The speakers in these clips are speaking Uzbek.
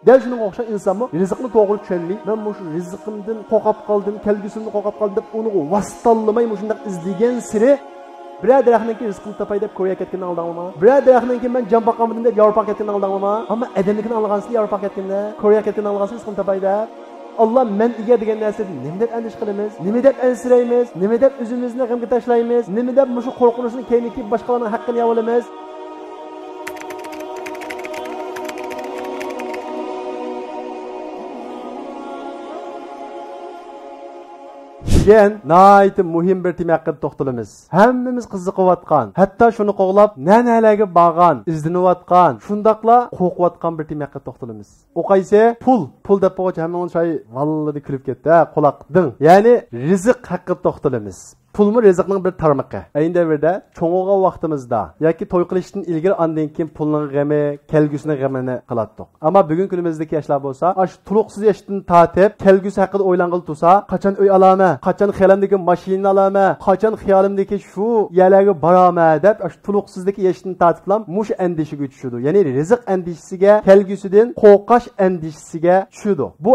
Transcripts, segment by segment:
Dal shunga o'xshash insonmi rizqni to'g'ri tushunmay, men bu rizqimdan qo'rqib qoldim, kelgusimni qo'rqib qoldim deb uni vastallamay shunday izlagan siri biror daraxtniki rizqini topay deb ko'ya ketgandan oldingmi? Biror daraxtniki men jon boqaman deb yorpaq ketgandan oldingmi? Ammo adamnikini olgansiz yorpaq ketganda, ko'ya ketgandan olgansiz rizqini topay deb Allah men ega degan narsadan nima deb andish qilamiz? Nima deb ansiraymiz? Nima deb o'zimizni g'amga tashlaymiz? Nima deb shu qo'rqinchni keyniki boshqalarning haqqini yeb olamiz? Gen nayt muhim bir tema haqida to'xtalamiz. Hammamiz qiziqayotgan, hatto shuni qo'g'lab, nanalarga borgan, izlanayotgan, shundaqla qo'rqayotgan bir tema haqida to'xtalamiz. O qaysi? Pul deb qo'yach hamma shay vallada kulib ketdi, quloqding. Ya'ni rizq haqida to'xtalamiz. Pulmu rizqning bir tarmoqi. Ayni davrda cho'ng'o'g'a vaqtimizda yoki to'y qilishdan ilgari ondan keyin pulning g'ami, kelgusining g'amini qilatdik. Ammo bugun kunimizdagi yoshlar bo'lsa, shu tuluqsiz yoshdan tortib, kelgusi haqida o'ylang'il tursa, qachon uy olaman, qachon xiyolimdagi mashina olaman, qachon xiyolimdagi shu yerlarga boraman deb, shu tuluqsizdagi yoshdan tortib ham mush andishiga tushdi. Ya'ni rizq andishisiga, kelgusidan qo'rqash andishisiga tushdi. Bu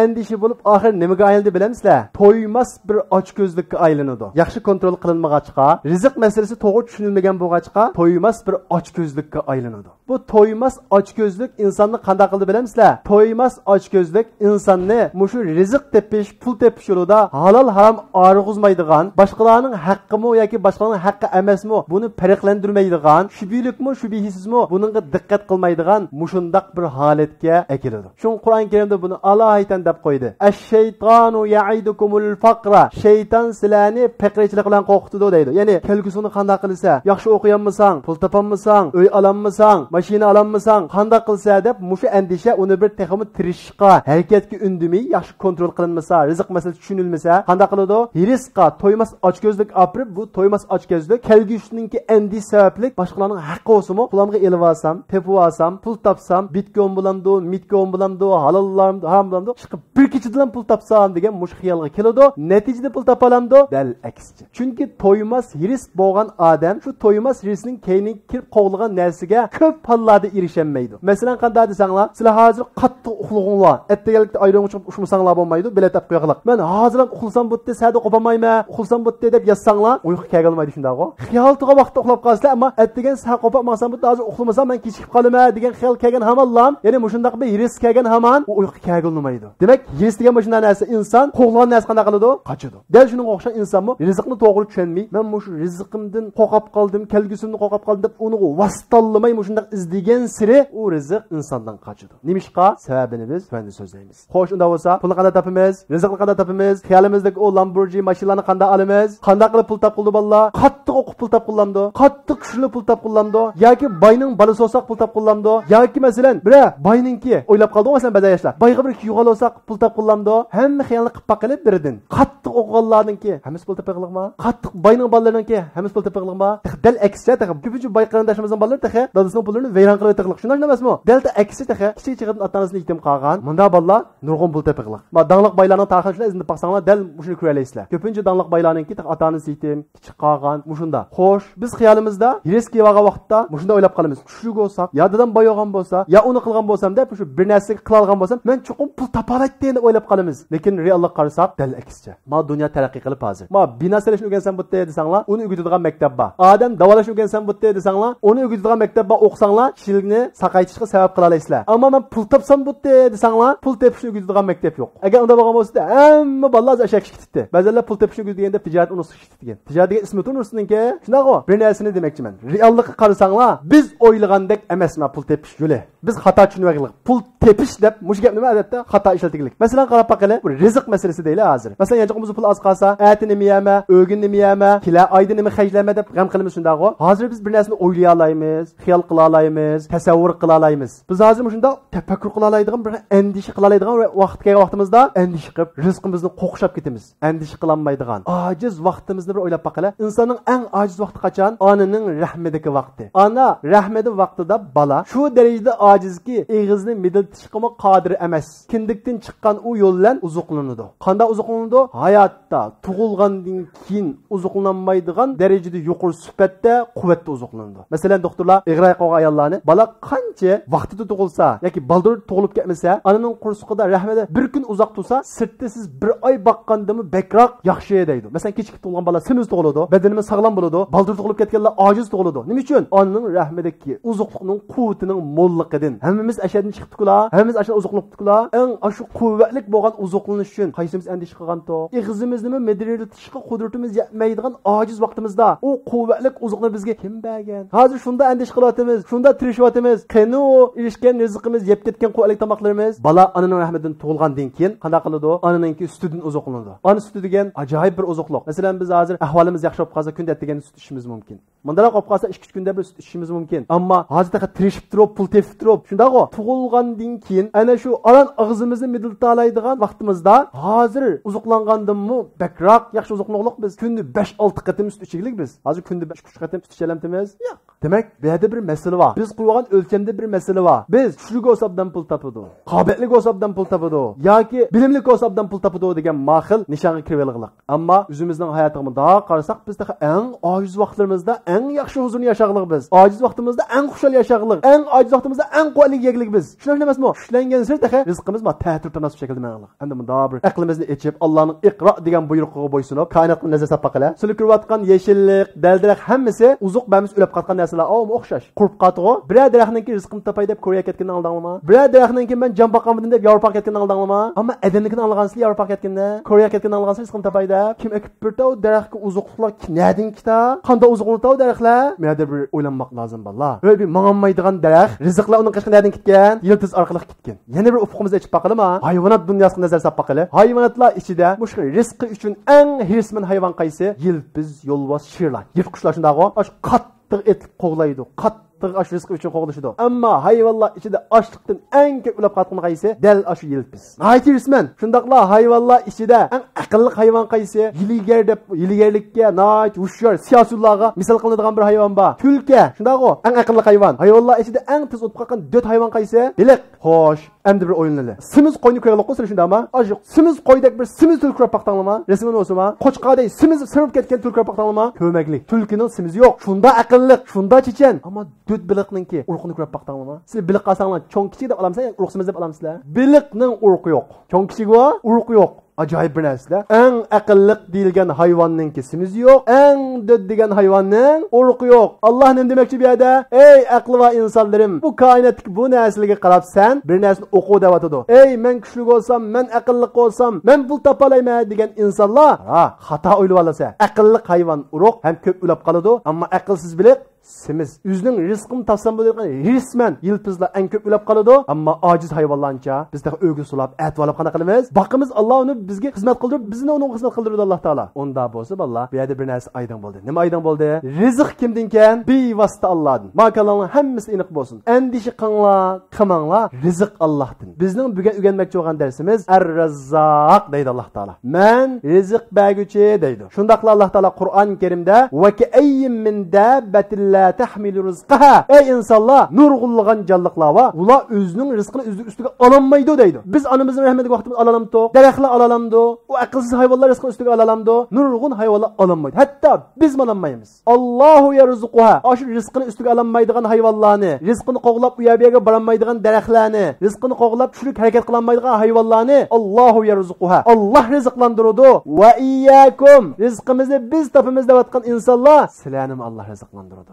andishi bo'lib oxir nimaga aylandi bilamsizlar? To'ymas bir ochko'zlikka aylanadi. Yaxshi kontrol qilinmag'achqa, rizq masalasi to'g'ri tushunilmagan bo'lg'achqa, to'ymas bir ochko'zlikka aylanadi. Bu to'ymas ochko'zlik insonni qanday qildi bilamsizlar? To'ymas ochko'zlik insonni mushu rizq tepish, pul tepish yo'lida halol harom arg'uzmaydigan, boshqalarning haqqimi yoki boshqalarning haqqi emasmi, buni farqlantirmaydigan, shubilikmi, shubihsizmi, buningga diqqat qilmaydigan mushundaq bir holatga akiladi. Shu Qur'on Karimda buni alohaytan deb qo'ydi. Ash-shaytonu ya'idukumul faqra. Shayton sizlarni faqirchilik bilan qo'rqitadi deydi. Ya'ni kelgusini qanday qilsa, yaxshi o'qiyanmasang, pul topolmasang, uy ololmasang, mashina ololmasang, qanday qilsa deb mushu andisha uni bir texmi tirishqa, harakatga undimay, yaxshi kontrol qilinmasa, rizq masalasi tushunilmasa, qanday qiladi? Rizqqa to'ymas ochko'zlik aprib, bu to'ymas ochko'zlik kelgusninki andish sababli boshqalarning haqqi o'simi, pulamga elib olsam, tepib olsam, pul topsam, bitcoin bilamdi, mitcoin bilamdi, halollarm, harom bilamdi, chiqib bir kechidan pul topsam degan mush xiyolga keladi. Natijada pul topalamdi, dal aksicha. Chunki to'ymas hiris bo'lgan odam shu to'ymas hirisning keyiniga kirib qo'g'ilgan narsaga ko'p hollarda erishamaydi. Masalan, qanday desanglar, sizlar hozir qattiq uxlag'inglar, ertagalikda ayronga chiqib uxlamasanglar bo'lmaydi, bilet topib qo'yinglar. Men hozir ham uxlasam bo'tdi, sada qo'pamayman, uxlasam bo'tdi deb yozsanglar, uyqu kelmaydi shundaqo. Xiyoltiga vaqtda uxlab qolsanglar, ammo ertagan sa qo'pmasam bo'tdi, hozir uxlamasam men kechikib qolaman degan xiyol kelgan hamallam, ya'ni mushundaq bir hiris kelgan hamon u uyqu kelmaydi. Demak, hiris degan mashina narsa inson qo'g'ilgan narsa qanday qiladi? Qochadi. Dal shunga o'xshash insonmi rizqni to'g'ri tushunmay, men shu rizqimdan qo'rqib qoldim, kelgusimni qo'rqib qoldim deb uni vastallamay shunday izlagan siri u rizq insondan qochadi. Nimishqa? Sababini biz endi so'zlaymiz. Xo'sh, unda bo'lsa, pulni qanday topamiz? Rizqni qanday topamiz? Xiyolimizdagi o Lamborghini mashinani qanday olamiz? Qanday qilib pul topqildi balla? Qattiq o'qib pul topqilamdi, qattiq kuchli pul topqilamdi, yoki boyning balasi olsaq pul topqilamdi, yoki masalan, bira boyninki o'ylab qoldi, masalan, ba'zi yoshlar, boyga bir yuqol olsaq pul topqilamdi, hamma xiyolni qilib baqilib biridan. Qattiq o'qiganlarningki hammasi pul topqilammi? Qattiq boyning ballarininki hammasi pul topqilammi? Dal aksicha taqib. Ko'pincha boy qarindashimizning ballari taqa dadasining pulini vayron qilib taqliq. Shunday emasmi? Dalda aksicha taqa kichik chiqib ota-onasini yetim qolgan. Bunda ballar nurg'un pul topqilik. Ma dangliq boylarning tarixini izlab baqsanglar, dal mushuni ko'ralaysizlar. Ko'pincha dangliq boylarninki ota-onasi yetim, kichik qolgan, mushunda. Xo'sh, biz xiyolimizda risk yevaga vaqtda mushunda o'ylab qolamiz. Kuchli bo'lsak, ya dadam boy olgan bo'lsa, ya uni qilgan bo'lsam deb shu bir narsaga qila olgan bo'lsam, men chuqur pul topalaydi deb o'ylab qolamiz. Lekin reallik qarasak, dal aksicha. Ma dunyo taraqqiy qilib hozir. Ma bino salishni o'rgansan bo'tdi desanglar, uni o'rgatadigan maktab bor. Odam davolashni o'rgansan bo'tdi desanglar, uni o'rgatadigan maktab bor, o'qisanglar, kishilikni saqaytishga sabab qila olasizlar. Ammo men pul topsam bo'tdi desanglar, pul tepishni o'rgatadigan maktab yo'q. Agar unda bo'lgan bo'lsa, hamma bolalar ashak ketdi. Ba'zilar pul tepishni o'rgatganda tijorat unutib ketgan. Tijorat degan ismi tursinki, shunaqa bir narsani demoqchiman. Reallikka qarasanglar, biz o'ylagandek emasmi pul tepish yo'li. Biz xato tushunaylik. Pul tepish deb mush gap nima odatda xato ishlatilgan. Masalan, qarab baqaylik, bu rizq masalasi deyli hozir. Masalan, yanchig'imiz pul oz qolsa, atini miyama, o'ginni miyama, kila oyda nima xajlama deb g'am qilamiz shundaqo. Hozir biz bir narsani o'ylay olamiz, xiyol qila olamiz, tasavvur qila olamiz. Biz hozir shunda tafakkur qila oladigan, bir andisha qila oladigan vaqtga vaqtimizda andisha qilib, rizqimizni qo'qishab ketamiz. Andisha qilolmaydigan, ojiz vaqtimizni bir o'ylab baqala. Insonning eng ojiz vaqti qachon? Onaning rahmidagi vaqti. Ona rahmidi vaqtida bola shu darajada ojizki, eg'izni midiltishga qodir emas. Kindikdan chiqqan u yo'l bilan uzuqlanadi. Qanday uzuqlanadi? Hayot hatto tug'ilgandan keyin uzuqlanmaydigan darajada yuqori sifatda quvvatda uzuqlanadi. Masalan, doktorlar ig'ray qolgan ayollarni bola qancha vaqtida tug'ilsa yoki baldur tug'ilib ketmasa, ananing qursuqida rahmida bir kun uzoq tursa, sirtda siz bir oy boqqandimi bekroq yaxshi deydi. Masalan, kechikib tug'ilgan bola semiz tug'iladi, badanimiz sog'lom bo'ladi, baldur tug'ilib ketganlar ojiz tug'iladi. Nima uchun? Onaning rahmidagi uzuqlikning quvvatining mo'lliqidan. Hammamiz ashaddan chiqibdik-ku, hammamiz ashad uzuqlibdik-ku. Eng shu quvvatli bo'lgan uzuqlanish uchun qaysimiz andish qilgan-to? Ig'zimizni mediratishga qudratimiz yetmaydigan ojiz vaqtimizda u quvvatli uzuqni bizga kim bergan? Hozir shunda andish qilyapmiz, shunda tirishyapmiz. Qani u erishgan rizqimiz, yeb ketgan quvvatli tomoqlarimiz bola onaning rahmidan tug'ilgandan keyin qanday qiladi? Onaning sütüdün uzuqlanadi. Ana sütü degan ajoyib bir uzuqliq. Masalan, biz hozir ahvolimiz yaxshi bo'lib qolsa, kunda degan süt ishimiz mumkin. Bundaroq olib qolsa 2-3 kunda bir süt ishimiz mumkin. Ammo hozir taqa tirishib turib, pul tepib turib, shundaqo tug'ilgandan keyin ana shu alan og'zimizni midiltalaydigan vaqtimizda hozir uzuqlangandimmi bakroq yaxshi uzuqliq biz kunda 5-6 qatim süt ichiglik biz. Hozir kunda 5-3 qatim süt ichalamtimiz? Yo'q. Demak, bu yerda bir masala bor. Biz qo'ygan o'lchamda bir masala bor. Biz kuchli o'sabdan pul topadi, qobillik o'sabdan pul topadi yoki bilimli o'sabdan pul topadi degan mahil nishonga kirib. Ammo o'zimizning hayotiga mundoq qarasak, biz eng ojiz vaqtlarimizda eng yaxshi huzurni yashag'lik biz. Ojiz vaqtimizda eng xushal yashag'lik, eng ojiz vaqtimizda eng quvvatli yeglik biz. Shunday emasmi? Xushlangan sirtaqa rizqimiz ma ta'tir tanasib shaklda manglik. Endi mundoq bir aqlimizni ichib, Allohning iqro degan buyruqiga bo'ysunib, koinotni nazar solib qala. Sizlar ko'rayotgan yeshillik, dal-daraxt hammasi uzuq bamiz o'lib qatgan narsalar, o'xshash. Qurib qatg'o, bir daraxtniki rizqim topay deb ko'rib ketgan aldangmi? Bir daraxtniki men jon boqamdim deb yorib ketgan aldangmi? Ammo adamnikini algansiz yorib ketganda, ko'rib ketgan algansiz rizqim topay deb kim ekib birda o daraxtga uzuqliqlar nədin kita? Qanda uzuqliqlar o daraxtlar? Məyədə bir oylanmaq lazım balla. Böyle bir mağanmaydigan daraxt, rizqlar onun qışqı nədin kitgan? Yıldız arqalıq kitgan. Yana bir ufqumuzda içib baqalım. Hayvanat dünyasına nazar salıb baqalı. Hayvanatlar içində bu rizqi üçün ən hirsmen hayvan qaysı? Yilpiz, yolvas, şirlar. Yirtquşlar şundaqo. Aş qattiq etib qoğlaydı. Aş rizqi üçün qoğlaşıdı. Amma hayvanlar içində açlıqdan ən köp ölüb qatqan qaysı? Dəl aşı yilpiz. Ayet hirsmen. Şundaqla hayvanlar içində ən aqıllı hayvan qaysı? Yiliger deb, yiligerlikə, nait, hushyor, siyasullarga misal qılınadigan bir hayvan var. Tulki. Şundaqo, ən aqıllı hayvan. Hayvanlar içində ən tez o'tib qatqan 4 hayvan qaysı? Biliq. Xo'sh. Endi bir o'yinlali. Simiz qo'yni ko'yaloq qo'sir shundami? Ajoq. Simiz qo'ydak bir simiz tulkirab baqtanlama. Resmini o'sima. Qo'chqaday simiz sirib ketgan tulkirab baqtanlama. Ko'maklik. Tulkining simizi yo'q. Shunda aqilliq, shunda chechan. Ammo dud biliqninki urqini ko'rib baqtanlama. Siz biliq qasanglar, cho'ng kichik deb olamsizlar, urqsimiz deb olamsizlar. Biliqning urqi yo'q. Cho'ng kichik va urqi yo'q. Acayip bir narsa. Eng aqilliq deyilgan hayvanning kesimiz yo'q. Eng dod degan hayvanning urqi yo'q. Alloh nima demoqchi bu yerda? Ey aqli va insonlarim, bu koinotdagi bu narsalarga qarab sen bir narsani o'qib deyotdi. Ey men kuchli bo'lsam, men aqilli bo'lsam, men pul topalayman degan insonlar, xato o'ylab olsa. Aqilli hayvan urq ham ko'p ulab qoladi, ammo aqlsiz biliq simiz. Üzning rizqim topsam bo'ladigan hirsman yilpizlar eng ko'p ulab qoladi, ammo ojiz hayvonlarcha bizda o'g'il sulab, et olib qana qilamiz. Boqimiz Alloh uni bizga xizmat qildirib, bizni uni xizmat qildirdi Alloh taolo. Unda bo'lsa vallah, bu yerda bir narsa aydin bo'ldi. Nima aydin bo'ldi? Rizq kimdan ekan? Bevosita Allohdan. Makalarning hammasi aniq bo'lsin. Andishi qilinglar, qilmanglar, rizq Allohdan. Bizning bugun o'rganmoqchi bo'lgan darsimiz Ar-Razzaq deydi Alloh taolo. Men rizq berguchi deydi. Shundaqla Alloh taolo Qur'on Karimda va ka'ayyin min dabbatin la tahmilu rizqaha. Ey insonlar, nurg'ulg'an jonliqlar va ular o'zining rizqini ustiga ololmaydi deydi. Biz onamizning rahmatiga vaqtimiz olalamdi, daraxtlar olalamdi, u aqlsiz hayvonlar rizqini ustiga olalamdi, nurg'un hayvonlar ololmaydi. Hatto biz ololmaymiz. Allohu yarzuquha. Ash rizqini ustiga ololmaydigan hayvonlarni, rizqini qo'g'lab u yerga borolmaydigan daraxtlarni, rizqini qo'g'lab tushlik harakat qilolmaydigan hayvonlarni Allohu yarzuquha. Alloh rizqlandiradi. Va iyyakum. Rizqimizni biz topimiz deyotgan insonlar, sizlarni Alloh rizqlandiradi.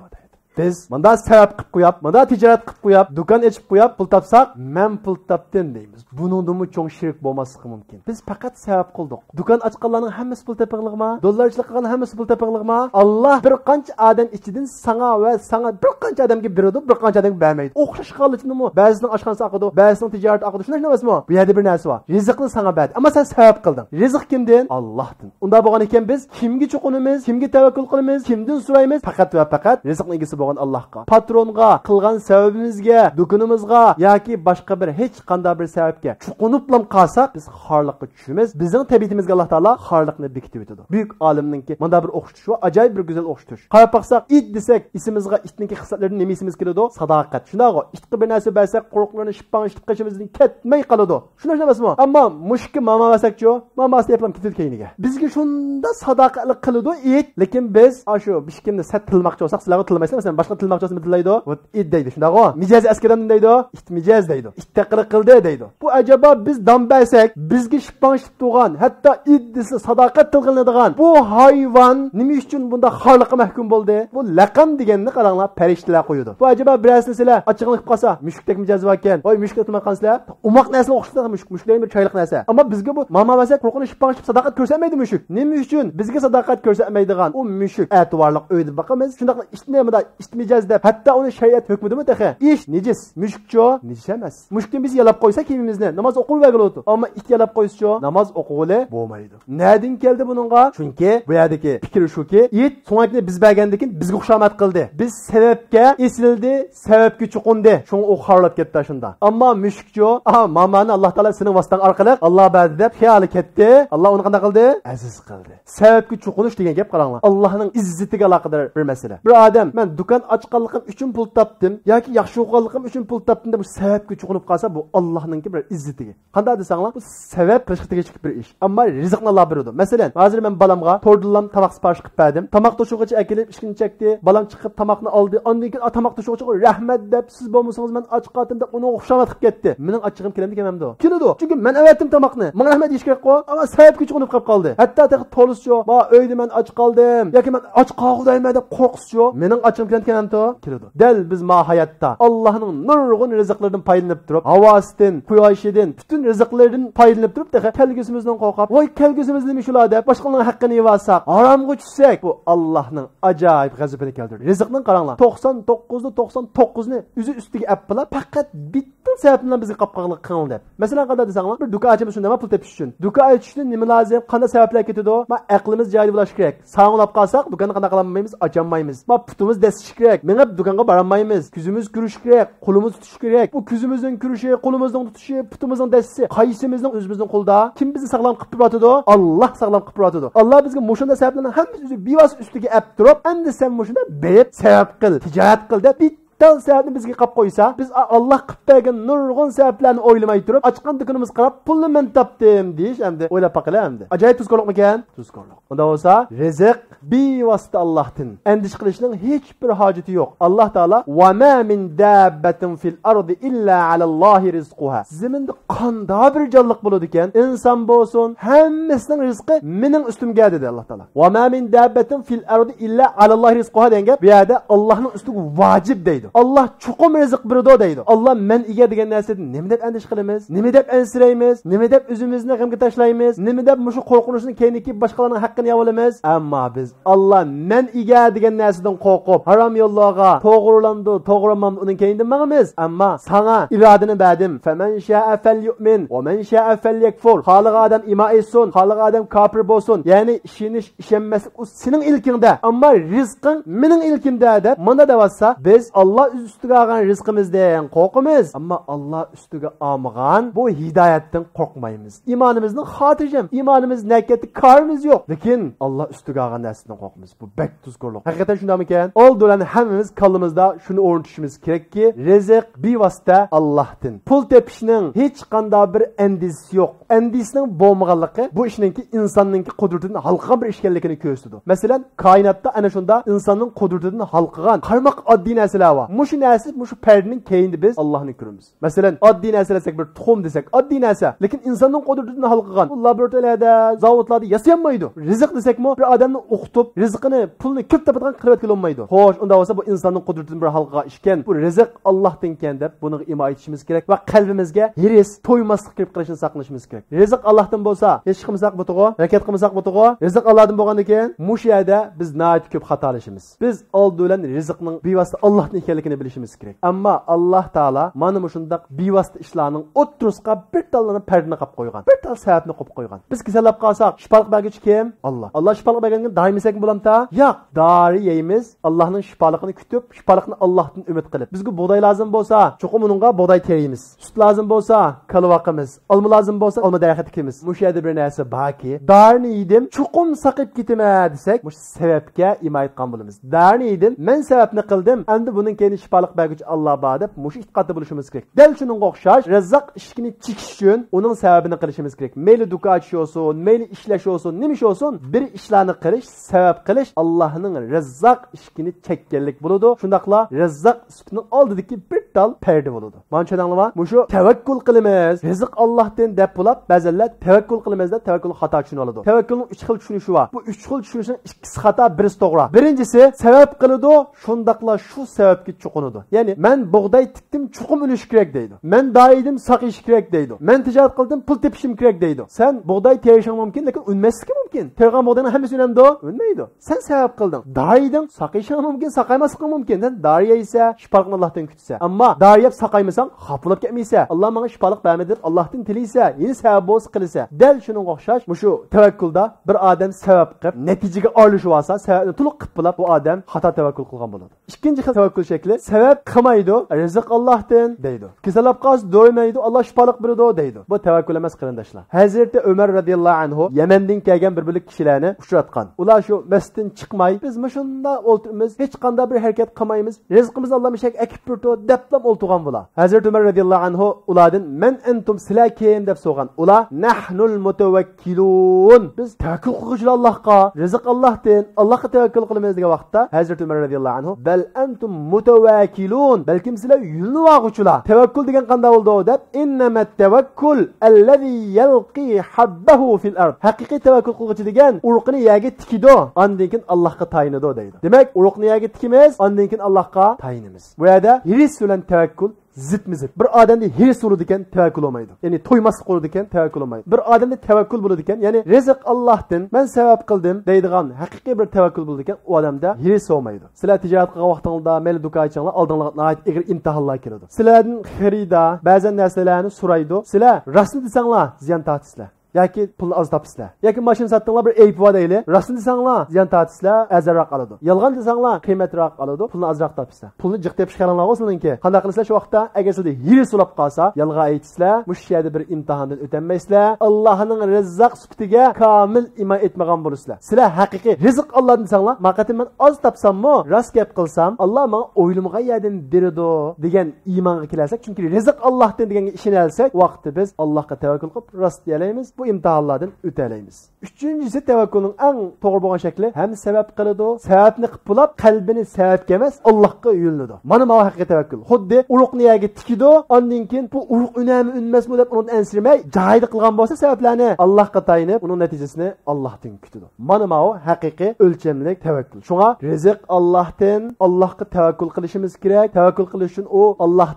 Biz manda sabab qilib qo'yib, manda tijorat qilib qo'yib, do'kon ochib qo'yib, pul topsak, men pul topdim deymiz. Buningdimi cho'ng shirik bo'lmasligi mumkin. Biz faqat sabab qildik. Do'kon ochganlarning hammasi pul topig'liqmi? Dollarchilik qilgan hammasi pul topig'liqmi? Alloh bir qancha odam ichidan sana va sana bir qancha odamga beradi, bir qancha odamga bermaydi. O'xshash holatnimi? Ba'zining oshxonasi oqidi, ba'zining tijorat oqidi. Shunday emasmi? Bu yerda bir narsa bor. Rizqni sana berdi, ammo sen sabab qilding. Rizq kimdan? Allohdan. Unda bo'lgan ekan biz kimga cho'qinamiz, kimga tavakkul qilamiz, kimdan so'raymiz? Faqat va faqat rizqning egasi bo'lgan Allohga, patronga, qilgan sababimizga, do'konimizga yoki boshqa bir hech qanday bir sababga chuquniblam qolsak, biz xorliqqa tushamiz. Bizning tabiatimizga Alloh taolo xorliqni bekitib o'tadi. Buyuk olimninki mana bir o'xshatish va ajoyib bir go'zal o'xshatish. Qarab baqsak, it desak, isimizga itninki xislatlarini nima isimiz keladi? Sadoqat. Shunaqo, itga bir narsa bersak, qo'rqlarni shippanishib qishimizdan ketmay qoladi. Shuna emasmi? Ammo mushukka mama versakchi, mamasi yaplam ketib keyiniga. Bizga shunda sadoqatli qiladi it, lekin biz shu bishkimni sat tilmoqchi bo'lsak, sizlarga tilmaysiz, masalan, boshqa tilmoqchi bo'lsa tillaydi. Vat it deydi. Shunaqo, mijoz askaram deydi. It mijoz deydi. It taqili qildi deydi. Bu ajaba biz dam bersak, bizga shippanishib turgan, hatto it desa sadoqat tilg'iladigan bu hayvon nima uchun bunda xorliqqa mahkum bo'ldi? Bu laqam deganni qaranglar, farishtalar qo'yadi. Bu ajaba birasini sizlar ochiqlik qilsa, mushukdek mijoz bor ekan. Voy mushukka tilmaqansizlar, umoq narsa o'xshatadi mushuklar bir choyliq narsa. Ammo bizga bu mama versak, qo'rqinib shippanishib sadoqat ko'rsatmaydi mushuk. Nima uchun bizga sadoqat ko'rsatmaydigan u mushuk ativorliq o'ydi boqamiz. Shunday ishtimida ishtimijaz deb hatto uni shariat hukmidimi taxa? Ish nejis, mushukcho nejis emas. Mushukni biz yalab qo'ysak kiyimimizni namoz o'qib bergiladi. Ammo it yalab qo'yishcho namoz o'qig'ili bo'lmaydi. Nereden keldi bununla? Çünkü bu yerdeki fikir şu ki it so'ngakni biz bergandan bizga xushomat qildi. Biz sebepga esildi, sebepga chuqundi. Şunu o xorlab ketdi shunda. Ammo mushukcho, mamani Alloh taolo sening vasitang orqali Alloh berdi deb xiyoli ketdi. Alloh uni qanday qildi? Aziz qildi. Sebepga chuqunish degan gap qaranglar. Allohning izzatiga aloqador bir masala. Bir odam men do'kon ochganligim uchun pul topdim yoki yaxshi o'qiganligim uchun pul topdim deb bu sebepga chuqunib qolsa bu Allohning bir izzatiga. Qanday desanglar bu sebep qilishga chiqib bir ish. Ammo rizqni Alloh beradi. Masalan, hozir men balamga to'rdillam tomoq siparish qilib berdim. Tomoq to'shug'icha akilib ishkini chekdi. Balam chiqib tomoqni oldi. Ondan keyin tomoq to'shug'icha rahmat deb siz bo'lmasangiz men och qotim deb uni xushomat qilib ketdi. Mening ochig'im kelamdi kelmamdi. Keladi. Chunki men avatdim tomoqni. Menga rahmat deyish kerak qo'y. Ammo sababga chiqib qolib qoldi. Hatto to'lischo, "Ma uyda men och qoldim" yoki "Men och qolg'udayman" deb qo'rqishcho. Mening ochig'im kelmamdi. Keladi. Dal biz ma hayotda Allohning nurg'un rizqlaridan foydalanib turib, havosidan, quyoshidan, butun rizqlaridan foydalanib turib, kelgusimizdan qo'rqib, "Voy kelgusimiz nima shular" deb boshqalarning haqqini yevasak, haromga tushsak, bu Allohning ajoyib g'azabini keltiradi. Rizqning qaranglar, 99 ni o'zi ustiga appilab, faqat bitta sabab bilan bizga qopqoqlik qilin deb. Masalan, qanday desanglar, bir do'kon ochamiz shunda pul tepish uchun. Do'kon ochish uchun nima lozim? Qanday sabablar ketadi? Ma aqlimiz joyida bo'lishi kerak. Sog'lab qolsak, do'konni qanday qilolmaymiz, ocholmaymiz. Ma putimiz desish kerak. Menga do'konga borolmaymiz. Kuzimiz kurish kerak, qo'limiz tutish kerak. Bu kuzimizning kurishi, qo'limizning tutishi, putimizning desishi qaysimizning o'zimizning qo'lda? Kim bizni sog'lom qilib turadi? Alloh sog'lom qilib turadi. Alloh bizga mushunda sabablarni hammasi bevosita ustiga ap turib, endi sen mushunda berib sabab qil, tijorat qil deb bitta sababni bizga qilib qo'ysa, biz Alloh qilib bergan nurg'un sabablarni o'ylamay turib, ochgan do'konimiz qarab pulni men topdim deyish endi o'ylab baqila endi. Ajoyib tuzkorlikmi ekan? Tuzkorlik. Unda bo'lsa, rizq bevosita Allohdan. Endish qilishning hech bir hojati yo'q. Alloh taolo va ma min dabbatin fil ardi illa alallohi rizquha. Zaminda qanday bir jonliq bo'ladi ekan, inson bo'lsin, hammasining rizqi mening ustimga dedi Alloh taolo. Va ma min dabbatin fil ardi illa alallohi rizquha degan bu yerda Allohning ustiga vojib deydi. Allah chuqum rizq beradi deydi. Allah men ega degan narsadan nima deb andish qilamiz? Nima deb ansiraymiz? Nima deb o'zimizni g'amga tashlaymiz? Nima deb mushu qo'rqinishni keyinki boshqalarning haqqini yavolamiz? Ammo biz Allah men ega degan narsadan qo'rqib, harom yo'llarga to'g'rilandi, to'g'rilamam uning keyindan mangamiz. Ammo sana irodani berdim. Faman sha'a falyu'min va man sha'a falyakfur. Xoliq odam iymon etsin, xoliq odam kofir bo'lsin. Ya'ni ishonish, ishonmaslik u sening ilkingda, ammo rizqing mening ilkimda deb mana deyotsa, biz Allah üstüge algan rizqimizden qo'rqamiz. Ammo Allah üstüge almagan bu hidoyatdan qo'rqmaymiz. İmanımızın xotirjam, imanimiz nakati karimiz yo'q. Lekin Allah üstüge algan narsadan qo'rqamiz. Bu bek tuzkorlik. Hakikaten shundami ekan? Oldulan hammamiz qalbimizda shuni o'rnatishimiz kerakki, rizq bevosita Allohdan. Pul tepishning hech qanday bir endisi yo'q. Endisining bo'lmaganligi bu ishninki insonning qudratidan halqagan bir ishkanligini ko'rsatadi. Masalan, koinotda ana shunda insonning qudratidan halqagan qarmoq oddiy narsalar var. Muşu narsa, muşu perdenin keyindi biz Allah'ını görürüz. Mesela addi narsa desek, bir tohum desek, addi narsa. Lekin insanın kudretini halqagan. Bu laboratuvarlarda, zavodlarda yasayanmaydı. Rizq desek mi, bir adamni o'qitib, rizqini, pulni ko'p topadigan qilib kelolmaydi. Xo'sh, unda bo'lsa bu insonning qudretini bir halqaga ishkan. Bu rizq Allohdan ekan deb buni imo etishimiz kerak va qalbimizga hiris, to'ymaslik qilib qilishni saqlashimiz kerak. Rizq Allohdan bo'lsa, hech qilmasak bu to'g'ri, harakat qilmasak bu to'g'ri. Rizq Allohdan bo'lgandan keyin mush yerda biz nihoyat ko'p xatolashimiz. Biz oldi bilan rizqning bevosita Allohdan ekanligini bilishimiz kerak. Ammo Alloh taolo mana shundaq bevosita ishlarning o'ttirishga bir tallarni pardani qilib qo'ygan. Bir tal sababni qo'yib qo'ygan. Biz kasallab qolsak, shifoliq berguvchi kim? Alloh. Alloh shifoliq berganga doimisak bo'lamta? Yo'q. Dori yeymiz. Allohning shifoliqini kutib, shifoliqni Allohdan umid qilib. Bizga bug'doy lozim bo'lsa, cho'qim uningga bug'doy terimiz. Sut lozim bo'lsa, kalvaqimiz. Olma lozim bo'lsa, olma daraxti tikimiz. Mush yerda bir narsa borki, dorini yedim, cho'qim saqib ketma desak, mush sababga imo etgan bo'lamiz. Dorini yedim, men sababni qildim. Endi buning keyin shifoliq berguvchi Alloh bor deb mush e'tiqodda bo'lishimiz kerak. Dal shuningga o'xshash, razzoq ishkini chekish uchun uning sababini qilishimiz kerak. Mayli dukoch olsun, mayli ishlash olsun, nima ish olsun, bir ishlarni qilish, sabab qilish Allohning razzoq ishkini chekkanlik bo'ladi. Shundaqla razzoq sutining oldidagi bir tal perda bo'ladi. Mana tushuningizmi? Mushu tavakkul qilamiz. Rizq Allohdan deb bo'lib, ba'zilar tavakkul qilamiz deb tavakkul xato tushunib oladi. Tavakkulning 3 xil tushunishi bor. Bu 3 xil tushunishning ikkisi xato, birisi to'g'ri. Birinchisi sabab qiladi, shundaqla shu sababga chuqunadi. Ya'ni men bug'doy tikdim, chuqum unish kerak deydi. Men doidim, saqish kerak deydi. Men tijorat qildim, pul tepishim kerak deydi. Sen bug'doy terishing mumkin, lekin unmasligi mumkin. Tergan bug'doyning hammasi unamdi, unmaydi. Sen sabab qilding. Doidim, saqishing mumkin, saqaymasliging mumkin. Sen doriya esa, shifoliqni Allohdan kutsa. Ammo doriya saqaymasang, xafalab ketmaysa, Alloh menga shifoliq bermadi, Allohdan tilisa, yeni sabab bo'lsa qilsa. Dal shuning o'xshash, mushu tavakkulda bir odam sabab qilib, natijaga olishib olsa, sababni to'liq qilib bo'lib, bu odam xato tavakkul qilgan bo'ladi. Ikkinchi xil tavakkul shakli, sabab qilmaydi, rizq Allohdan deydi. Kasallab qolsa do'ymaydi, Alloh shifoliq beradi deydi. Bu tavakkul emas qarindoshlar. Hazrati Umar radhiyallohu anhu Yamandan kelgan bir birlik kishilarni uchratgan. Ular shu masjiddan chiqmay, biz mashunda o'tirimiz, hech qanday bir harakat qilmaymiz. Rizqimizni Alloh mishak akib turdi deb o'ltirgan bular. Hazrati Umar radhiyallohu anhu ulardan men antum sizlar kim deb so'rgan. Ular nahnul mutawakkilun. Biz tavakkul qiluvchilar Allohga, rizq Allohdan, Allohga tavakkul qilamiz degan vaqtda Hazrati Umar radhiyallohu anhu bal antum mutawakkilun. Balkim sizlar yulnuvoqchilar. Tavakkul degan qanday bo'ldi deb innamat tavakkul allazi yalqi habbahu fil ard. Haqiqiy tavakkul qiluvchi degan urqini yerga tikido, ondan keyin Allohga tayinadi deydi. Demak, urqni yerga tikimiz, ondan keyin Allohga tayinimiz. Bu yerda hiris bilan tavakkul zıt. Bir adamda hirs bo'ladi ekan, tavakkul olmaydi. Ya'ni to'ymaslik bo'ladi ekan, tavakkul olmaydi. Bir adamda tavakkul bo'ladi ekan, ya'ni rizq Allohdan, men sabab qildim deydigan haqiqiy bir tavakkul bo'ladi ekan, u odamda hirs olmaydi. Sizlar tijorat qilgan vaqtingizda, mayli do'konchilar oldingizga ig'ir imtihonlar keladi. Sizlardan xarida ba'zan narsalarni so'raydi. Sizlar rasm desanglar, ziyon tortisizlar. yoki pulni oz topsizlar. Yoki mashina sotdinglar bir ayb bor deyli. Rostini desanglar, ziyon tortisizlar, azroq oladi. Yolg'on desanglar, qiymatroq oladi, pulni ozroq topsizlar. Pulni jiq tepish qaringlar bo'lsinki. Qanday qilasizlar shu vaqtda? Agar sizda yiris ulab qolsa, yolg'on aytsizlar, mush yerda bir imtihondan o'tolmaysizlar. Allohning rizq suftiga komil iymon etmagan bo'lasizlar. Sizlar haqiqiy rizq Allohdan desanglar, maqatim men oz topsammi, rost gap qilsam, Alloh menga o'ylimga yardım beradi degan iymonga kelasak, chunki rizq Allohdan deganga ishonalsak, vaqtda biz Allohga tavakkul qilib rost deylaymiz. Bu imtihonlardan o'talaymiz. Uchinchisi tavakkulning eng to'g'ri bo'lgan shakli ham sabab qiladi, sababni qilib bulab, qalbini sababga emas, Allohga yo'llanadi. Mana bu haqiqiy tavakkul. Xuddi uruqni yerga tikido, ondan keyin bu uruq unami unmasmi deb uni ansirmay, joyida qilgan bo'lsa sabablarni Allohga tayinib, uning natijasini Allohdan kutadi. Mana bu haqiqiy o'lchamlik tavakkul. Shunga rizq Allohdan, Allohga tavakkul qilishimiz kerak. Tavakkul qilish uchun u Alloh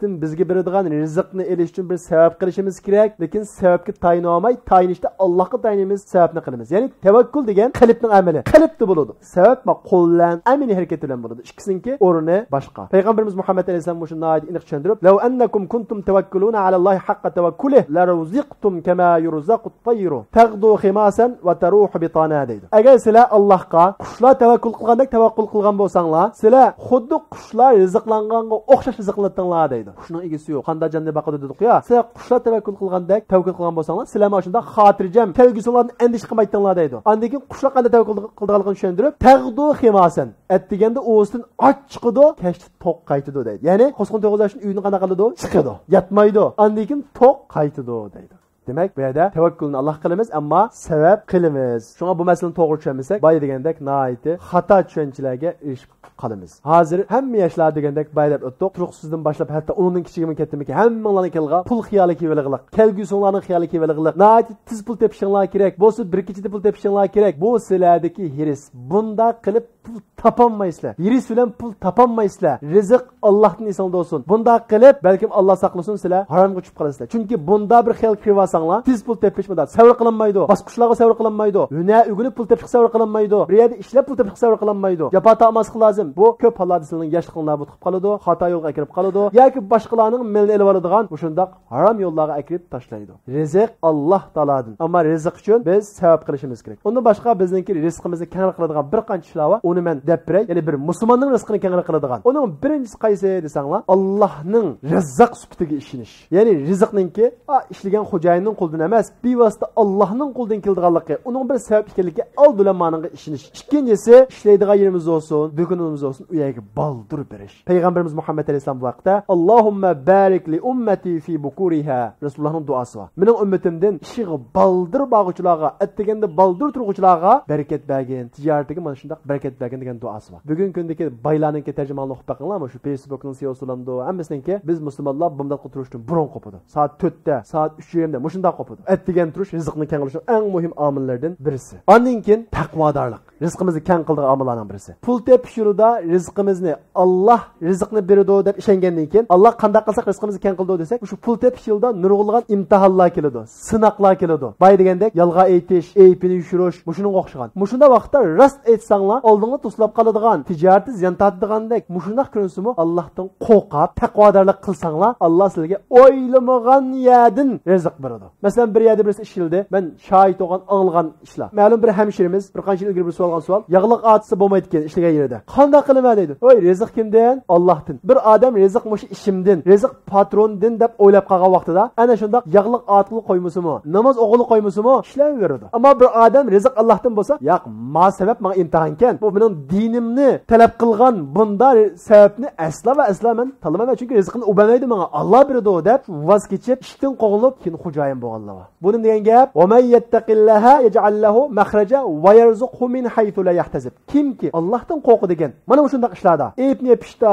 bizga beradigan rizqni elish uchun bir sabab qilishimiz kerak, lekin sababga tayina olmay, tayinishda Allohga tayinimiz, sababni qilamiz. Ya'ni tavakkul degan qalbning amali. Qalbda bo'ladi. Sabab ma qo'llan, amini harakat bilan bo'ladi. Ikkisiniki o'rni boshqa. Payg'ambarimiz Muhammad alayhisalom bu shunday aniq tushuntirib, "Law annakum kuntum tawakkuluna ala Allohi haqqa tawakkulihi la ruziqtum kama yurzaqu at-tayru taghdu khimasan va taruhu bitana" deydi. Agar sizlar Allohga qushlar tavakkul qilgandek tavakkul qilgan bo'lsanglar, sizlar xuddi qushlar rizqlanganga o'xshash rizqlantinglar deydi. Qushning egasi yo'q. Qanday jannat baqadi dedik-ya. Sizlar qushlar tavakkul qilgandek tavakkul qilgan bo'lsanglar, sizlar mana shunda xotirjam, kelgusilarni andish qilmaytinglar deydi. Undan keyin qushlar qanday tavakkul qilganligini tushuntirib, "Taghdu khimasan" atdiganda o'zidan och chiqadi, kechda to'q qaytadi deydi. Ya'ni qo'sqin to'g'izlashning uyini qanday qiladi? Chiqadi, yatmaydi. Undan keyin to'q qaytadi deydi. Demak, bu yerda tavakkulni Alloh qilamiz, ammo sabab qilamiz. Shunga bu masalani to'g'ri tushunmasak, boya degandek noiti xato tushunchalarga erishib qolamiz. Hozir hamma yoshlar degandek baylab o'tdik. Turuqsizdan boshlab hatto undan kichigimi ketdimiki, hammalarning kelgan pul xiyoli kevalig'liq, kelgusinglarning xiyoli kevalig'liq. Noiti tiz pul tepishinglar kerak. Bo'lsa bir kechada pul tepishinglar kerak. Bu sizlardagi hiris. Bunda qilib pul topolmaysizlar. Yiris bilan pul topolmaysizlar. Rizq Allohning esingizda bo'lsin. Bunda qilib, balkim Alloh saqlasin, sizlar haromga tushib qolasizlar. Chunki bunda bir xil kirvasanlar, tez pul tepishmada savr qilinmaydi. Bosqichlarga savr qilinmaydi. Huna ugunib pul tepish savr qilinmaydi. Bir yerda ishlab pul tepish savr qilinmaydi. Jafo tortmaslik lozim. Bu ko'p hollarda sizning yoshliqni nobud qilib qoladi, xato yo'lga kirib qoladi yoki boshqalarning milni elib oladigan shundoq harom yo'llarga kirib tashlaydi. Rizq Alloh taolodan. Ammo rizq uchun biz savab qilishimiz kerak. Undan boshqa bizningki rizqimizni keng qiladigan bir qancha ishlar bor. Uni men deb beray, ya'ni bir musulmonning rizqini keng qiladigan. Uning birinchisi qaysi desanglar, Allohning rizq sifatiga ishonish. Ya'ni rizqninki ishlagan xo'jayinning qo'lidan emas, bevosita Allohning qo'lidan kelganligi, uning bir sabab ekanligiga oldidan ma'noga ishonish. Ikkinchisi, ishlaydigan yerimiz olsin, do'konimiz olsin, u yerga baldur berish. Payg'ambarimiz Muhammad alayhisalom bu vaqtda Allohumma barik li ummati fi bukuriha. Rasulullohning duosi bor. Mening ummatimdan ishig'i baldur bag'uchilarga, atdeganda baldur turg'uchilarga barakat bergin, tijoratiga mana shunday barakat bergin degan duosi bor. Bugun kundagi baylarning tarjimonini o'qib baqinglar, shu Facebookning siyosatlarida hammasiniki biz musulmonlar bunday turishdan burun qopadi. Soat 4 da, soat 3:30da mushunda qopadi. Atdegan turish rizqni keng qilishning eng muhim omillardan birisi. Ondan keyin taqvodorlik. Rizqimizni keng qildigan omillarning birisi. Pul tepish yo'lida rizqimizni Alloh rizqni beradi deb ishongandan keyin Alloh qanday qilsak rizqimizni keng qildi desak, shu pul tepish yo'lida nurg'ulg'an imtihonlar keladi, sinoqlar keladi. Bay degandek yolg'on aytish, aypini yushirish, mushuning o'xshagan. Mushunda vaqtda rost aytsanglar, oldinga to'slab qoladigan, tijoratni ziyon tortdigandek, mushundoq ko'rinsimi Allohdan qo'rqib, taqvodorlik qilsanglar, Alloh sizlarga o'ylamagan yerdan rizq beradi. Masalan, bir yerda birisi ishildi, men shohid bo'lgan, anglagan ishlar. Ma'lum bir hamshirimiz bir qancha yil ilgari bir savol, yog'liq otisi bo'lmaydi ekan ishlagan yerida. Qanday qilma deydi. Voy, rizq kimdan? Allohdan. Bir odam rizq mush ishimdan, rizq patrondan deb o'ylab qolgan vaqtida ana shundoq yog'liq otli qo'ymasimi, namoz o'g'li qo'ymasimi ishlayveradi. Ammo bir odam rizq Allohdan bo'lsa, yo'q, ma sabab men imtihon ekan. Bu mening dinimni talab qilgan bunda sababni asla va asla men talamayman, chunki rizqni u bermaydi menga, Alloh beradi deb voz kechib, ishdan qo'g'ilib, keyin xo'jayin bo'lganlar. Buni degan gap, "Va may yattaqillaha yaj'al lahu makhraja va yarzuqhu min haythu la yahtasib." Kimki Allohdan qo'rqadi degan, mana shunday ishlarda, ayibni yepishda,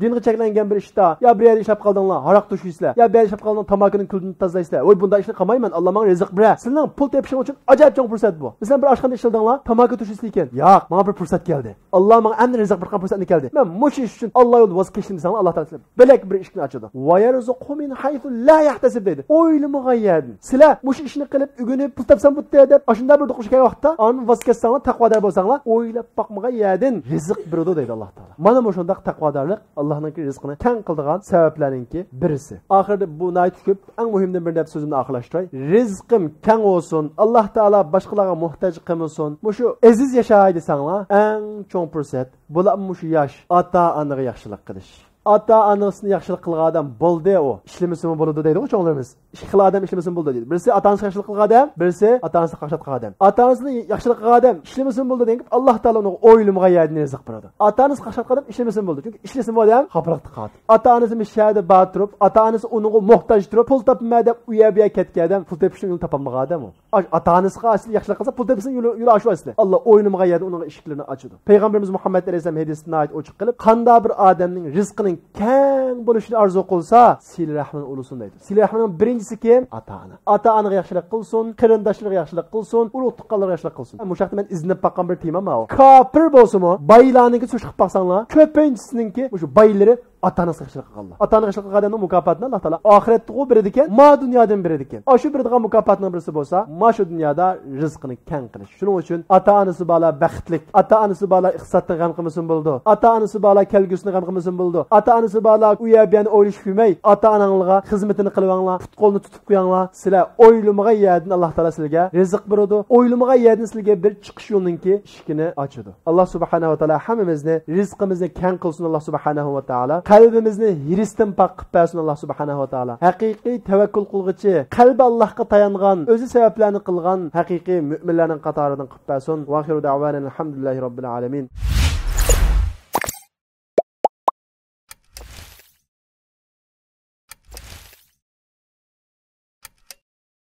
dinga cheklangan bir ishda, yo bir yerda ishlab qoldinglar, haroq tushiysizlar, yo bir yerda ishlab qoldinglar, tamakining kulini tozalaysizlar. Voy, bunda ishni qilmayman, Alloh menga rizq berar. Sizning pul tepishing uchun ajoyib chong fursat bu. Masalan, bir oshxonada ishladinglar, tamaki tushiysizlar ekan. Yo'q, menga bir fursat keldi. Alloh menga endi rizq bergan fursatni keldi. Men mush ish uchun Alloh yo'lida voz kechdim desanglar, Alloh taolo bilak bir ishni ochadi. Va yarzuqhu min haythu la yahtasib deydi. O'ylamag'an yerdan. Sizlar mush ishni qilib, ugunib pul topsam bu deb, ashunda bir o'qish kerak vaqtda, uni voz kechsanglar, taqvodor bo'lsanglar, o'ylab boqmagan yerdan rizq beradi deydi Alloh taolo. Mana bu shunday taqvodorlik Allohning rizqini keng qildigan sabablarninki birisi. Oxirida bu nayt ko'p, eng muhimdan bir deb so'zimni oxirlashtiray. Rizqim keng bo'lsin, Alloh taolo boshqalarga muhtoj qilmasin. Mushu aziz yashay desanglar, eng cho'ng fursat bular mushu yosh ota-onaga yaxshilik qilish. Ota-onasini yaxshilik qilgan odam bo'ldi u. Ishlamasimi bo'ladi deydi-ku cho'nglarimiz. Ish qilgan odam ishlamasimi bo'ldi deydi. Birisi ota-onasiga yaxshilik qilgan odam, birisi ota-onasiga qarshi qilgan odam. Ota-onasini yaxshilik qilgan odam ishlamasimi bo'ldi deb Alloh taolo uni o'ylamagan yerdan rizq beradi. Ota-onasi qarshi qilgan odam ishlamasimi bo'ldi. Chunki ishlasimi odam xafaroqda qoladi. Ota-onasi mishada batirib, ota-onasi uningga muhtoj turib, pul topma deb u yerga ketgan odam, pul tepishni yo'lini topolmagan odam u. Ota-onasiga asli yaxshilik qilsa, pul tepishni yo'li ochib asli. Alloh o'ylamagan yerda uning eshiklarini ochadi. Payg'ambarimiz Muhammad alayhisalom hadisida ayt ochiq qilib, qanday bir odamning rizqining keng bo'lishini arzu qilsa, sil rahmon ulusun deydi. Sil rahmonning birinchisi kim? Ota-ona. Ota-onaga yaxshilik qilsin, qarindoshlarga yaxshilik qilsin, ulug' tuqqanlarga yaxshilik qilsin. Bu shaqda men iznib baqqan bir tema ma o. Kafir bo'lsa-mu, baylarningki sush qilib baqsanglar, ko'pinchisininki shu baylari ota-onasiga yaxshilik qilganlar. Ota-onaga yaxshilik qilganning mukofotini Alloh taolo oxiratda u beradi ekan, ma dunyodan beradi ekan. Shu beradigan mukofotning birisi bo'lsa, ma shu dunyoda rizqini keng qilish. Shuning uchun ota-onasi bola baxtlik, ota-onasi bola iqtisoddan g'am qilmasin bo'ldi. Ota-onasi bola kelgusini g'am qilmasin bo'ldi. Ota-onasi bola u yerdan o'ylash qo'ymay, ota-onangizga xizmatini qilinglar, put-qo'lni tutib qo'yinglar. Sizlar o'ylamagan yerdan Alloh taolo sizlarga rizq beradi. O'ylamagan yerdan sizlarga bir chiqish yo'liningki ishkini ochadi. Alloh subhanahu va taolo hammamizni rizqimizni keng qilsin. Alloh subhanahu va taolo qalbimizni hirisdan pok qilib bersin. Alloh subhanahu va taolo haqiqiy tavakkul qilg'ichi, qalbi Allohga tayangan, o'zi sabablarni qilgan haqiqiy mu'minlarning qatoridan qilib bersin. Va axiru da'vana alhamdulillahi robbil alamin.